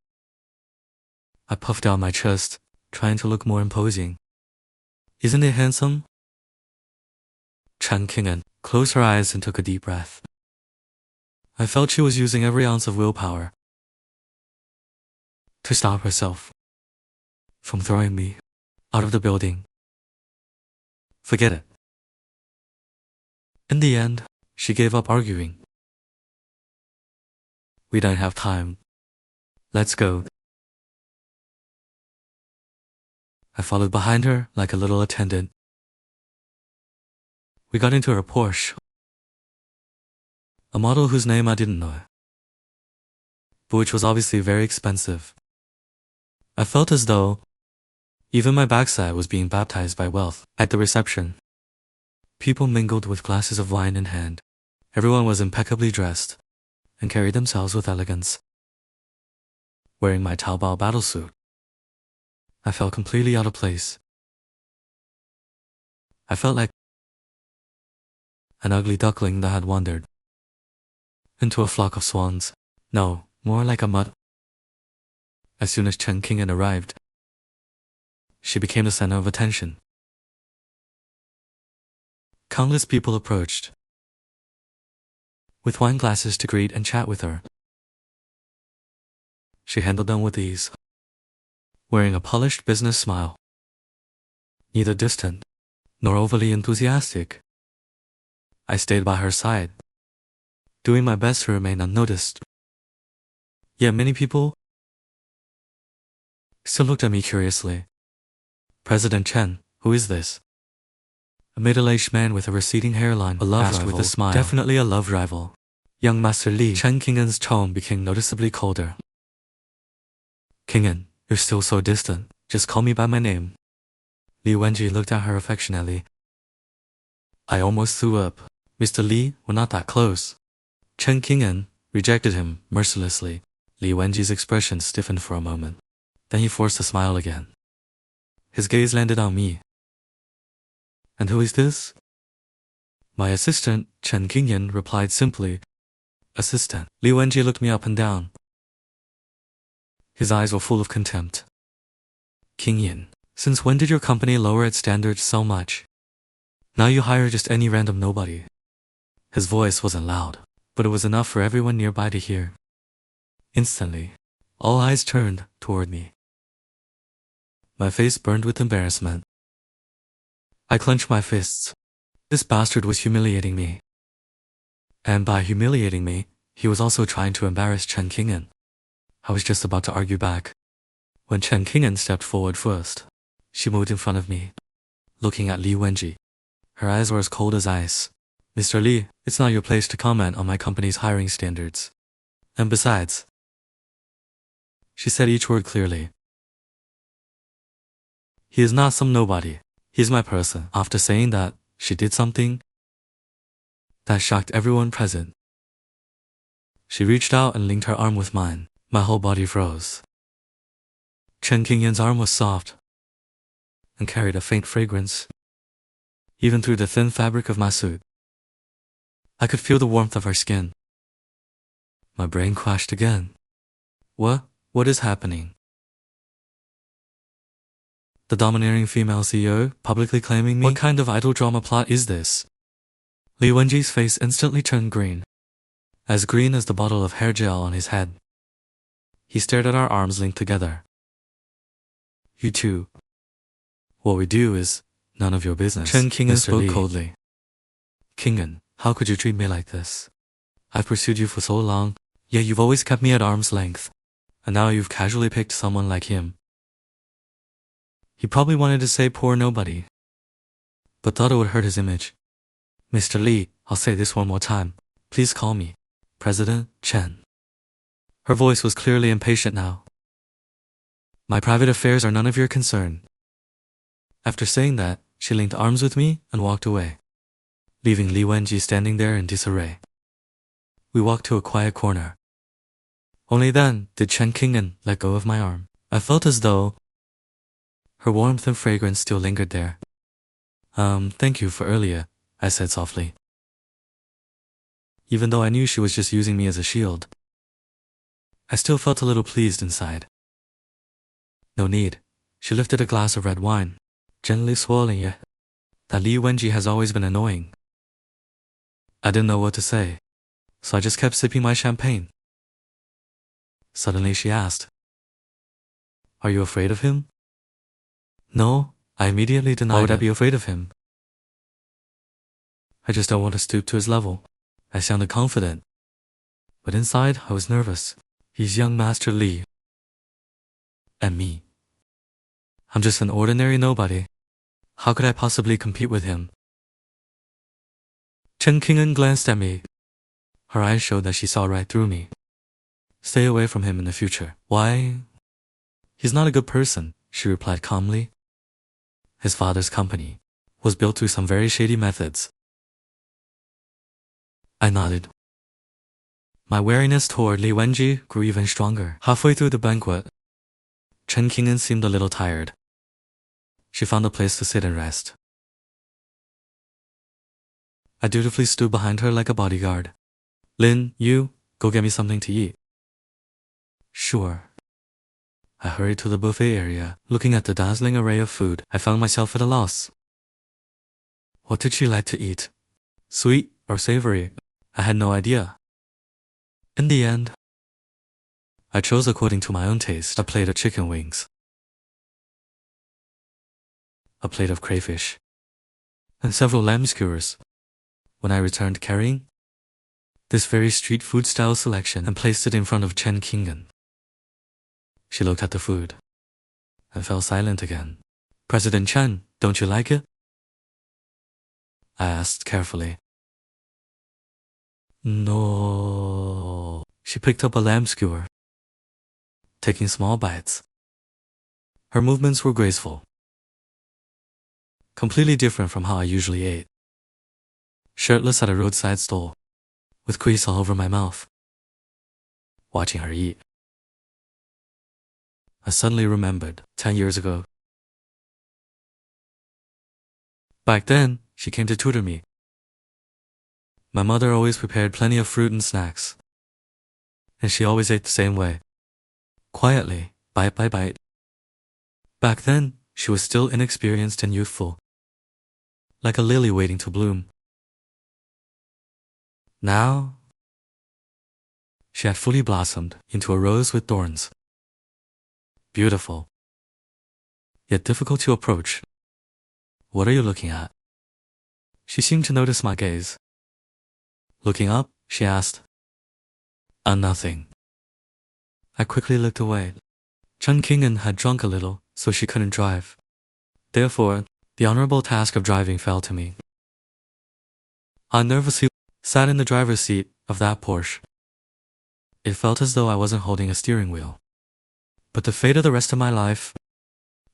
I puffed out my chest, trying to look more imposing. Isn't it handsome? Chen Qing'an closed her eyes and took a deep breath. I felt she was using every ounce of willpower to stop herself from throwing me out of the building. Forget it. In the end, she gave up arguing. We don't have time. Let's go. I followed behind her like a little attendant. We got into her Porsche, a model whose name I didn't know, but which was obviously very expensive. I felt as though even my backside was being baptized by wealth. At the reception, People mingled with glasses of wine in hand. Everyone was impeccably dressed and carried themselves with elegance. Wearing my Taobao battlesuit, I felt completely out of place. I felt like an ugly duckling that had wandered into a flock of swans. No, more like a mutt. As soon as Chen Qingyan arrived, she became the center of attention. Countless people approached with wine glasses to greet and chat with her. She handled them with ease, wearing a polished business smile, neither distant nor overly enthusiastic. I stayed by her side, doing my best to remain unnoticed. Yet many people still looked at me curiously. President Chen, who is this? A middle-aged man with a receding hairline, a love rival, with a smile. Definitely a love rival. Young Master Li. Chen Qingyan's tone became noticeably colder. Qingyan, you're still so distant. Just call me by my name. Li Wenji looked at her affectionately. I almost threw up. Mr. Li, we're not that close. Chen Qingyan rejected him mercilessly. Li Wenji's expression stiffened for a moment. Then he forced a smile again. His gaze landed on me. And who is this? My assistant, Chen Qingyan replied simply. Assistant. Li Wenji looked me up and down. His eyes were full of contempt. Qingyan, since when did your company lower its standards so much? Now you hire just any random nobody. His voice wasn't loud, but it was enough for everyone nearby to hear. Instantly, all eyes turned toward me. My face burned with embarrassment. I clenched my fists. This bastard was humiliating me. And by humiliating me, he was also trying to embarrass Chen Qingyan. I was just about to argue back, when Chen Qingyan stepped forward first. She moved in front of me, looking at Li Wenji. Her eyes were as cold as ice. Mr. Li, it's not your place to comment on my company's hiring standards. And besides, she said each word clearly. He is not some nobody. He's my person. After saying that, she did something that shocked everyone present. She reached out and linked her arm with mine. My whole body froze. Chen Qingyan's arm was soft and carried a faint fragrance, even through the thin fabric of my suit. I could feel the warmth of her skin. My brain crashed again. What is happening? The domineering female CEO publicly claiming me? What kind of idol drama plot is this? Li Wenji's face instantly turned green, as green as the bottle of hair gel on his head. He stared at our arms linked together. You two. What we do is none of your business. Chen Qingyan spoke coldly. Qingyan, how could you treat me like this? I've pursued you for so long, yet you've always kept me at arm's length. And now you've casually picked someone like him. He probably wanted to say poor nobody, but thought it would hurt his image. Mr. Li, I'll say this one more time. Please call me President Chen. Her voice was clearly impatient now. My private affairs are none of your concern. After saying that, she linked arms with me and walked away, leaving Li Wenji standing there in disarray. We walked to a quiet corner. Only then did Chen Qingyan let go of my arm. I felt as though her warmth and fragrance still lingered there. Thank you for earlier, I said softly, even though I knew she was just using me as a shield. I still felt a little pleased inside. No need. She lifted a glass of red wine, gently swirling it. That Li Wenji has always been annoying. I didn't know what to say, so I just kept sipping my champagne. Suddenly she asked, Are you afraid of him? No, I immediately denied. Why would I be afraid of him? I just don't want to stoop to his level. I sounded confident, but inside I was nervous. He's young Master Li. And me. I'm just an ordinary nobody. How could I possibly compete with him? Chen Qingyan glanced at me. Her eyes showed that she saw right through me. Stay away from him in the future. Why? He's not a good person, she replied calmly. His father's company was built through some very shady methods. I nodded. My wariness toward Li Wenji grew even stronger. Halfway through the banquet, Chen Qing'an seemed a little tired. She found a place to sit and rest. I dutifully stood behind her like a bodyguard. Lin, you, go get me something to eat. Sure. I hurried to the buffet area. Looking at the dazzling array of food, I found myself at a loss. What did she like to eat? Sweet or savory? I had no idea. In the end, I chose according to my own taste a plate of chicken wings, a plate of crayfish, and several lamb skewers. When I returned carrying this very street food style selection and placed it in front of Chen Qing'an, she looked at the food and fell silent again. President Chen, don't you like it? I asked carefully. No. She picked up a lamb skewer, taking small bites. Her movements were graceful, completely different from how I usually ate. Shirtless at a roadside stall, with grease all over my mouth, watching her eat. I suddenly remembered 10 years ago. Back then, she came to tutor me. My mother always prepared plenty of fruit and snacks, and she always ate the same way, quietly, bite by bite. Back then, she was still inexperienced and youthful, like a lily waiting to bloom. Now, she had fully blossomed into a rose with thorns. Beautiful, yet difficult to approach. What are you looking at? She seemed to notice my gaze. Looking up, she asked, nothing. I quickly looked away. Chen Qing'an had drunk a little, so she couldn't drive. Therefore, the honorable task of driving fell to me. I nervously sat in the driver's seat of that Porsche. It felt as though I wasn't holding a steering wheel. But the fate of the rest of my life,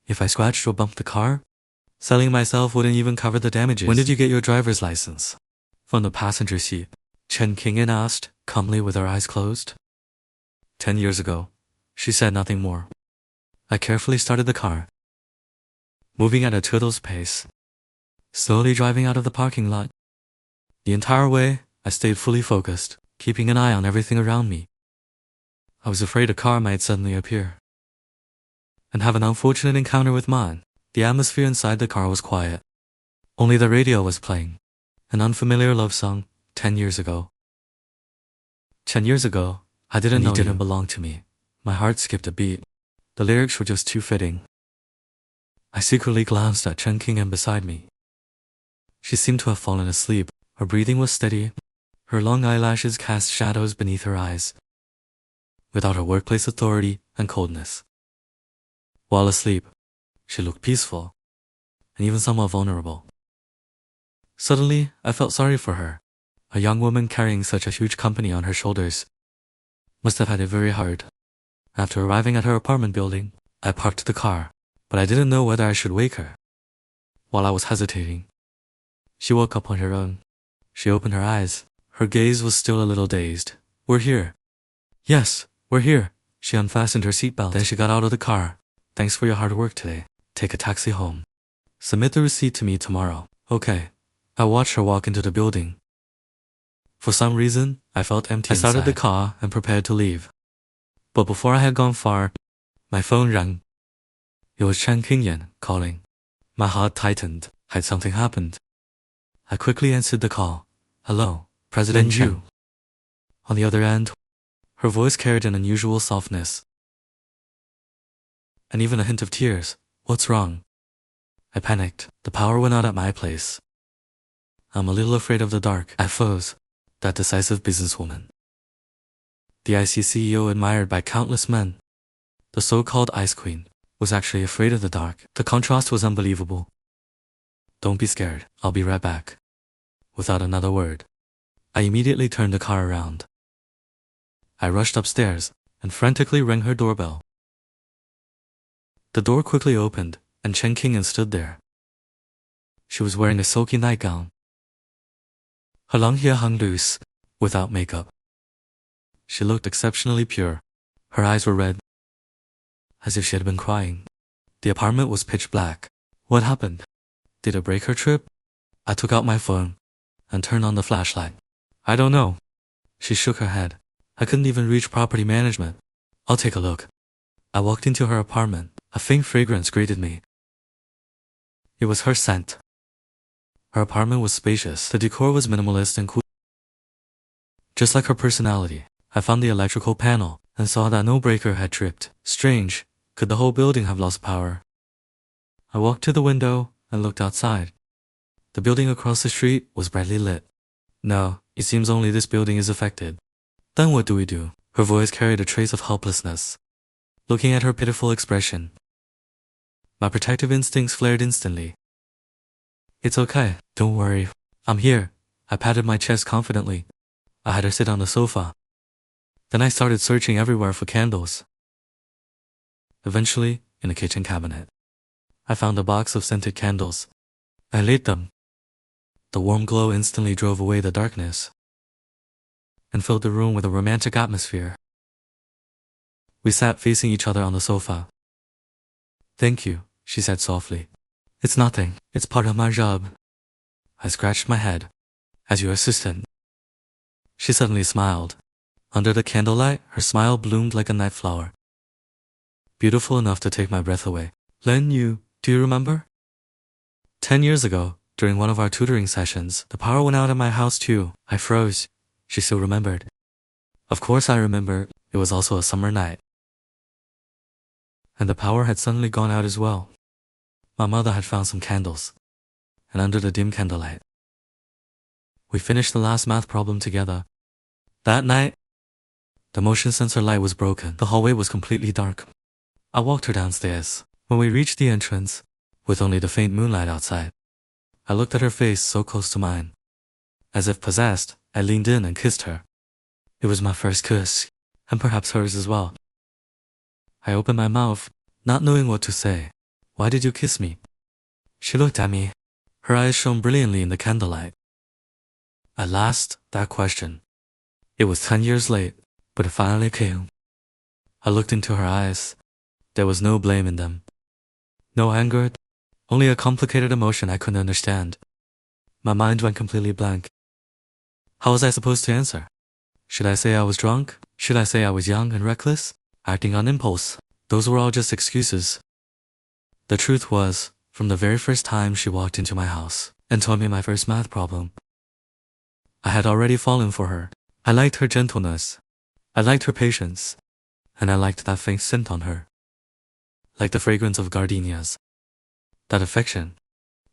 if I scratched or bumped the car, selling myself wouldn't even cover the damages. When did you get your driver's license? From the passenger seat, Chen Qing'an asked, calmly with her eyes closed. 10 years ago. She said nothing more. I carefully started the car, moving at a turtle's pace, slowly driving out of the parking lot. The entire way, I stayed fully focused, keeping an eye on everything around me. I was afraid a car might suddenly appear and have an unfortunate encounter with mine. The atmosphere inside the car was quiet. Only the radio was playing, an unfamiliar love song, 10 years ago. 10 years ago, I didn't know you didn't belong to me. My heart skipped a beat. The lyrics were just too fitting. I secretly glanced at Chen Qing'an beside me. She seemed to have fallen asleep. Her breathing was steady. Her long eyelashes cast shadows beneath her eyes, without her workplace authority and coldness. While asleep, she looked peaceful, and even somewhat vulnerable. Suddenly, I felt sorry for her. A young woman carrying such a huge company on her shoulders must have had it very hard. After arriving at her apartment building, I parked the car, but I didn't know whether I should wake her. While I was hesitating, she woke up on her own. She opened her eyes. Her gaze was still a little dazed. We're here. Yes, we're here. She unfastened her seatbelt. Then she got out of the car. Thanks for your hard work today. Take a taxi home. Submit the receipt to me tomorrow. Okay. I watched her walk into the building. For some reason, I felt empty inside. I started the car and prepared to leave. But before I had gone far, my phone rang. It was Chen Qing'an calling. My heart tightened. Had something happened? I quickly answered the call. Hello, President Chen. On the other end, her voice carried an unusual softness, and even a hint of tears. What's wrong? I panicked. The power went out at my place. I'm a little afraid of the dark. I froze. That decisive businesswoman, the IC CEO admired by countless men, the so-called Ice Queen, was actually afraid of the dark. The contrast was unbelievable. Don't be scared. I'll be right back. Without another word, I immediately turned the car around. I rushed upstairs and frantically rang her doorbell. The door quickly opened, and Chen Qing'an stood there. She was wearing a silky nightgown. Her long hair hung loose, without makeup. She looked exceptionally pure. Her eyes were red, as if she had been crying. The apartment was pitch black. What happened? Did it break her trip? I took out my phone and turned on the flashlight. I don't know. She shook her head. I couldn't even reach property management. I'll take a look. I walked into her apartment. A faint fragrance greeted me. It was her scent. Her apartment was spacious. The decor was minimalist and cool. Just like her personality, I found the electrical panel and saw that no breaker had tripped. Strange. Could the whole building have lost power? I walked to the window and looked outside. The building across the street was brightly lit. No, it seems only this building is affected. Then what do we do? Her voice carried a trace of helplessness. Looking at her pitiful expression, my protective instincts flared instantly. It's okay, don't worry. I'm here. I patted my chest confidently. I had her sit on the sofa. Then I started searching everywhere for candles. Eventually, in a kitchen cabinet, I found a box of scented candles. I lit them. The warm glow instantly drove away the darkness and filled the room with a romantic atmosphere. We sat facing each other on the sofa. Thank you, she said softly. It's nothing. It's part of my job. I scratched my head. As your assistant. She suddenly smiled. Under the candlelight, her smile bloomed like a night flower. Beautiful enough to take my breath away. Len Yu, do you remember? 10 years ago, during one of our tutoring sessions, the power went out at my house too. I froze. She still remembered. Of course I remember. It was also a summer night. And the power had suddenly gone out as well. My mother had found some candles. And under the dim candlelight, we finished the last math problem together. That night, the motion sensor light was broken. The hallway was completely dark. I walked her downstairs. When we reached the entrance, with only the faint moonlight outside, I looked at her face so close to mine. As if possessed, I leaned in and kissed her. It was my first kiss, and perhaps hers as well. I opened my mouth, not knowing what to say. Why did you kiss me? She looked at me. Her eyes shone brilliantly in the candlelight. At last, that question. It was 10 years late, but it finally came. I looked into her eyes. There was no blame in them. No anger, only a complicated emotion I couldn't understand. My mind went completely blank. How was I supposed to answer? Should I say I was drunk? Should I say I was young and reckless? Acting on impulse? Those were all just excuses. The truth was, from the very first time she walked into my house and told me my first math problem, I had already fallen for her. I liked her gentleness. I liked her patience. And I liked that faint scent on her. Like the fragrance of gardenias. That affection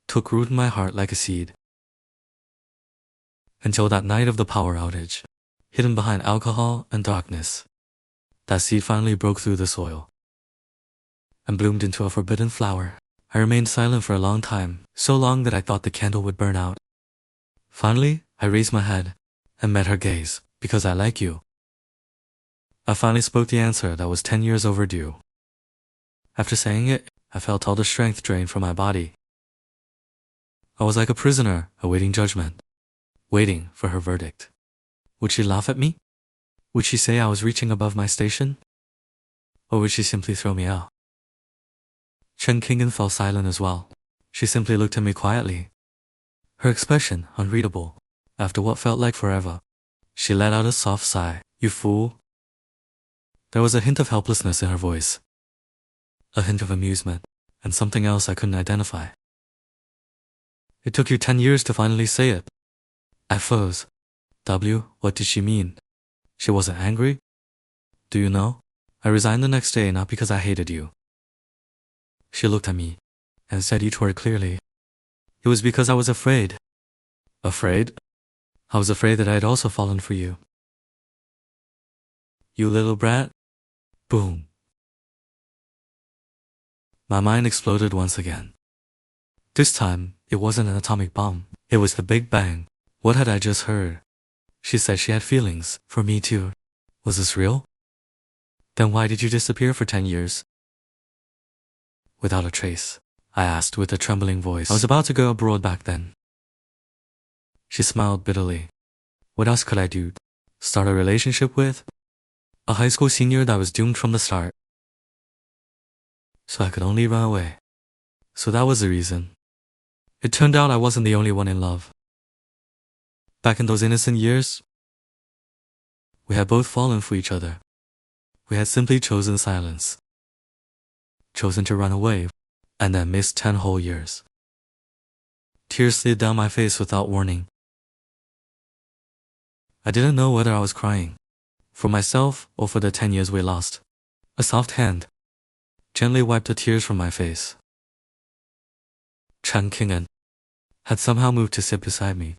took root in my heart like a seed. Until that night of the power outage, hidden behind alcohol and darkness, that seed finally broke through the soil and bloomed into a forbidden flower. I remained silent for a long time, so long that I thought the candle would burn out. Finally, I raised my head and met her gaze. Because I like you. I finally spoke the answer that was 10 years overdue. After saying it, I felt all the strength drain from my body. I was like a prisoner awaiting judgment, waiting for her verdict. Would she laugh at me? Would she say I was reaching above my station? Or would she simply throw me out? Chen Kingen fell silent as well. She simply looked at me quietly. Her expression unreadable. After what felt like forever, she let out a soft sigh. You fool. There was a hint of helplessness in her voice. A hint of amusement, and something else I couldn't identify. It took you 10 years to finally say it. I froze. What did she mean? She wasn't angry? Do you know? I resigned the next day not because I hated you. She looked at me and said each word clearly. It was because I was afraid. Afraid? I was afraid that I had also fallen for you. You little brat. Boom. My mind exploded once again. This time, it wasn't an atomic bomb. It was the Big Bang. What had I just heard? She said she had feelings for me too. Was this real? Then why did you disappear for 10 years? Without a trace, I asked with a trembling voice. I was about to go abroad back then. She smiled bitterly. What else could I do? Start a relationship with? A high school senior that was doomed from the start. So I could only run away. So that was the reason. It turned out I wasn't the only one in love. Back in those innocent years, we had both fallen for each other. We had simply chosen silence. Chosen to run away, and then missed 10 whole years. Tears slid down my face without warning. I didn't know whether I was crying, for myself or for the 10 years we lost. A soft hand gently wiped the tears from my face. Chen Kingen had somehow moved to sit beside me.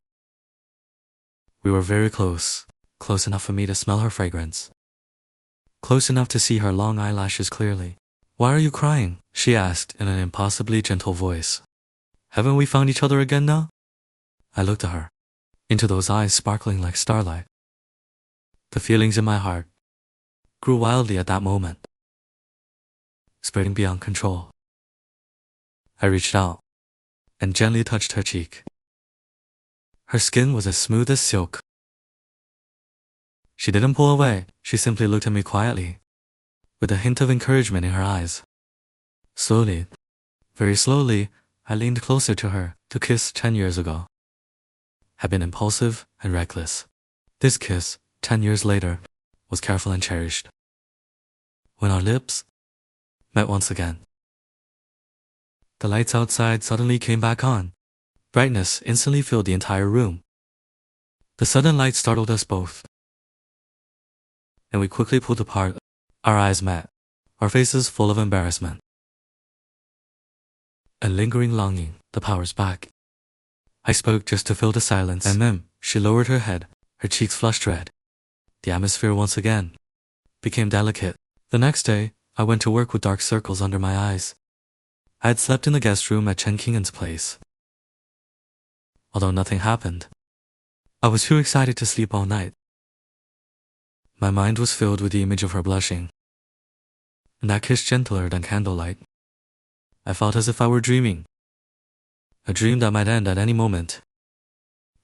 We were very close, close enough for me to smell her fragrance. Close enough to see her long eyelashes clearly. Why are you crying? She asked in an impossibly gentle voice. Haven't we found each other again now? I looked at her, into those eyes sparkling like starlight. The feelings in my heart grew wildly at that moment, spreading beyond control. I reached out and gently touched her cheek. Her skin was as smooth as silk. She didn't pull away, she simply looked at me quietly, with a hint of encouragement in her eyes. Slowly, very slowly, I leaned closer to her to kiss 10 years ago. Had been impulsive and reckless. This kiss, 10 years later, was careful and cherished. When our lips met once again, the lights outside suddenly came back on. Brightness instantly filled the entire room. The sudden light startled us both, and we quickly pulled apart. Our eyes met, our faces full of embarrassment and lingering longing. The power's back. I spoke just to fill the silence, and then she lowered her head, her cheeks flushed red. The atmosphere once again became delicate. The next day, I went to work with dark circles under my eyes. I had slept in the guest room at Chen Kingen's place. Although nothing happened, I was too excited to sleep all night. My mind was filled with the image of her blushing, and that kiss gentler than candlelight. I felt as if I were dreaming, a dream that might end at any moment.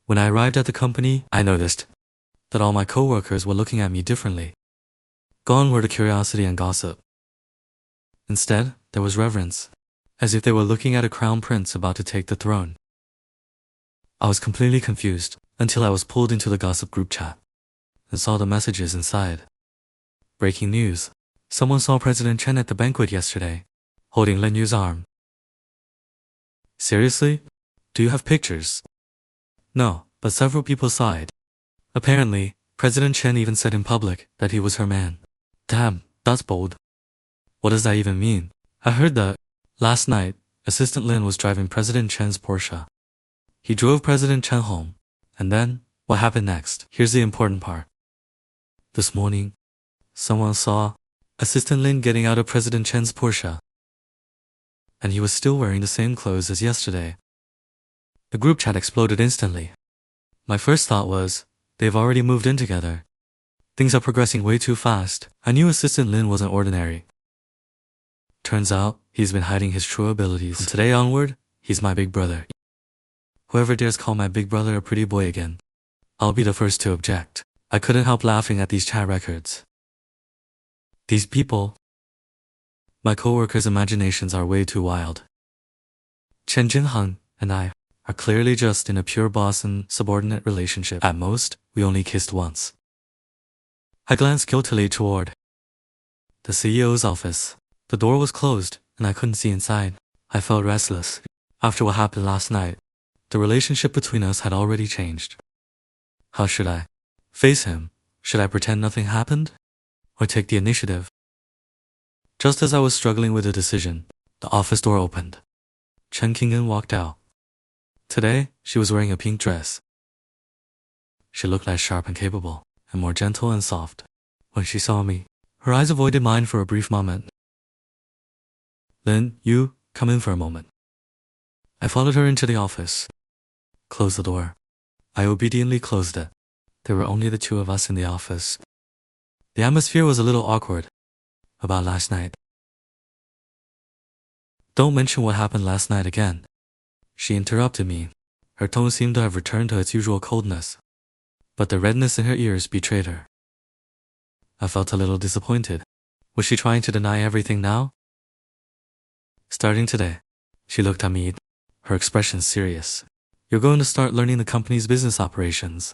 When I arrived at the company, I noticed that all my co-workers were looking at me differently. Gone were the curiosity and gossip. Instead, there was reverence, as if they were looking at a crown prince about to take the throne. I was completely confused until I was pulled into the gossip group chat and saw the messages inside. Breaking news. Someone saw President Chen at the banquet yesterday, holding Lin Yu's arm. Seriously? Do you have pictures? No, but several people saw it. Apparently, President Chen even said in public that he was her man. Damn, that's bold. What does that even mean? I heard that last night, Assistant Lin was driving President Chen's Porsche. He drove President Chen home. And then, what happened next? Here's the important part. This morning, someone saw Assistant Lin getting out of President Chen's Porsche, and he was still wearing the same clothes as yesterday. The group chat exploded instantly. My first thought was, they've already moved in together. Things are progressing way too fast. I knew Assistant Lin wasn't ordinary. Turns out, he's been hiding his true abilities. From today onward, he's my big brother. Whoever dares call my big brother a pretty boy again, I'll be the first to object. I couldn't help laughing at these chat records. These people, my co-workers' imaginations are way too wild. Chen Jinheng and I are clearly just in a pure boss and subordinate relationship. At most, we only kissed once. I glanced guiltily toward the CEO's office. The door was closed, and I couldn't see inside. I felt restless. After what happened last night, the relationship between us had already changed. How should I face him? Should I pretend nothing happened? Or take the initiative? Just as I was struggling with a decision, the office door opened. Chen Kingen walked out. Today, she was wearing a pink dress. She looked less sharp and capable, and more gentle and soft. When she saw me, her eyes avoided mine for a brief moment. Lin, you, come in for a moment. I followed her into the office. Closed the door. I obediently closed it. There were only the two of us in the office. The atmosphere was a little awkward about last night. Don't mention what happened last night again. She interrupted me. Her tone seemed to have returned to its usual coldness, but the redness in her ears betrayed her. I felt a little disappointed. Was she trying to deny everything now? Starting today, she looked at me, her expression serious. You're going to start learning the company's business operations.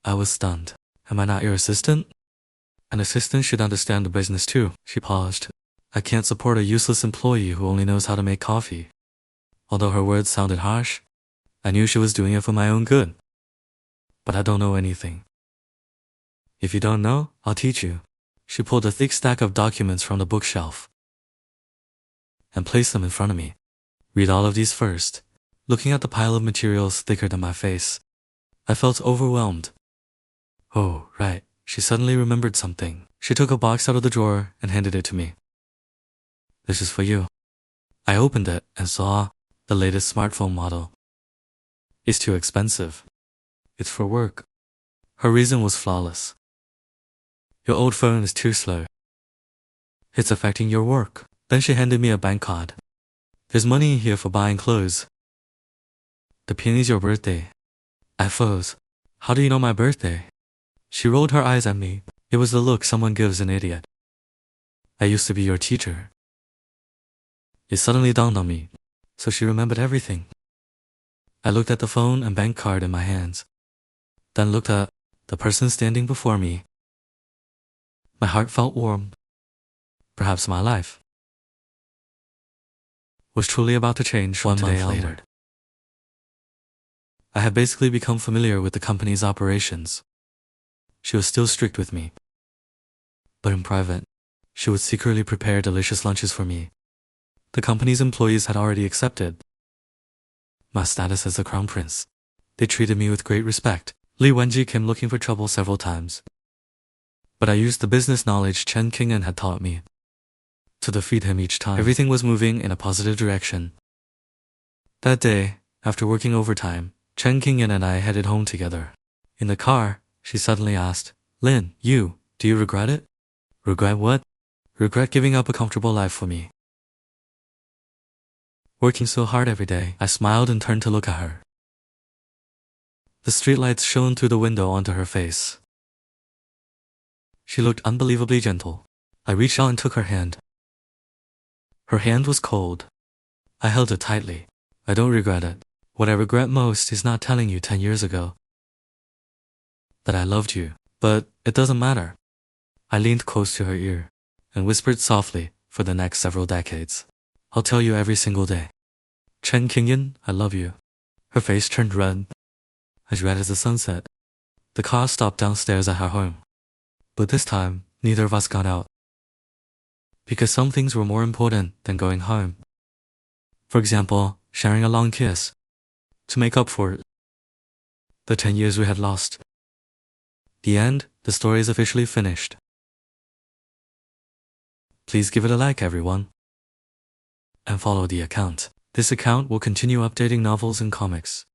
I was stunned. Am I not your assistant? An assistant should understand the business too. She paused. I can't support a useless employee who only knows how to make coffee. Although her words sounded harsh, I knew she was doing it for my own good. But I don't know anything. If you don't know, I'll teach you. She pulled a thick stack of documents from the bookshelf and placed them in front of me. Read all of these first. Looking at the pile of materials thicker than my face, I felt overwhelmed. Oh, right. She suddenly remembered something. She took a box out of the drawer and handed it to me. This is for you. I opened it and saw the latest smartphone model. It's too expensive. It's for work. Her reason was flawless. Your old phone is too slow. It's affecting your work. Then she handed me a bank card. There's money in here for buying clothes. The pin is your birthday. I froze. How do you know my birthday? She rolled her eyes at me. It was the look someone gives an idiot. I used to be your teacher. It suddenly dawned on me. So she remembered everything. I looked at the phone and bank card in my hands, then looked at the person standing before me. My heart felt warm. Perhaps my life was truly about to change from today onward. I had basically become familiar with the company's operations. She was still strict with me, but in private, she would secretly prepare delicious lunches for me. The company's employees had already accepted my status as the crown prince. They treated me with great respect. Li Wenji came looking for trouble several times, but I used the business knowledge Chen Qingyan had taught me to defeat him each time. Everything was moving in a positive direction. That day, after working overtime, Chen Qingyan and I headed home together. In the car, she suddenly asked, Lin, do you regret it? Regret what? Regret giving up a comfortable life for me. Working so hard every day, I smiled and turned to look at her. The streetlights shone through the window onto her face. She looked unbelievably gentle. I reached out and took her hand. Her hand was cold. I held it tightly. I don't regret it. What I regret most is not telling you 10 years ago that I loved you, but it doesn't matter. I leaned close to her ear and whispered softly, for the next several decades, I'll tell you every single day. Chen Qingyan, I love you. Her face turned red as the sunset. The car stopped downstairs at her home. But this time, neither of us got out, because some things were more important than going home. For example, sharing a long kiss to make up for the 10 years we had lost. The end, the story is officially finished. Please give it a like, everyone, and follow the account. This account will continue updating novels and comics.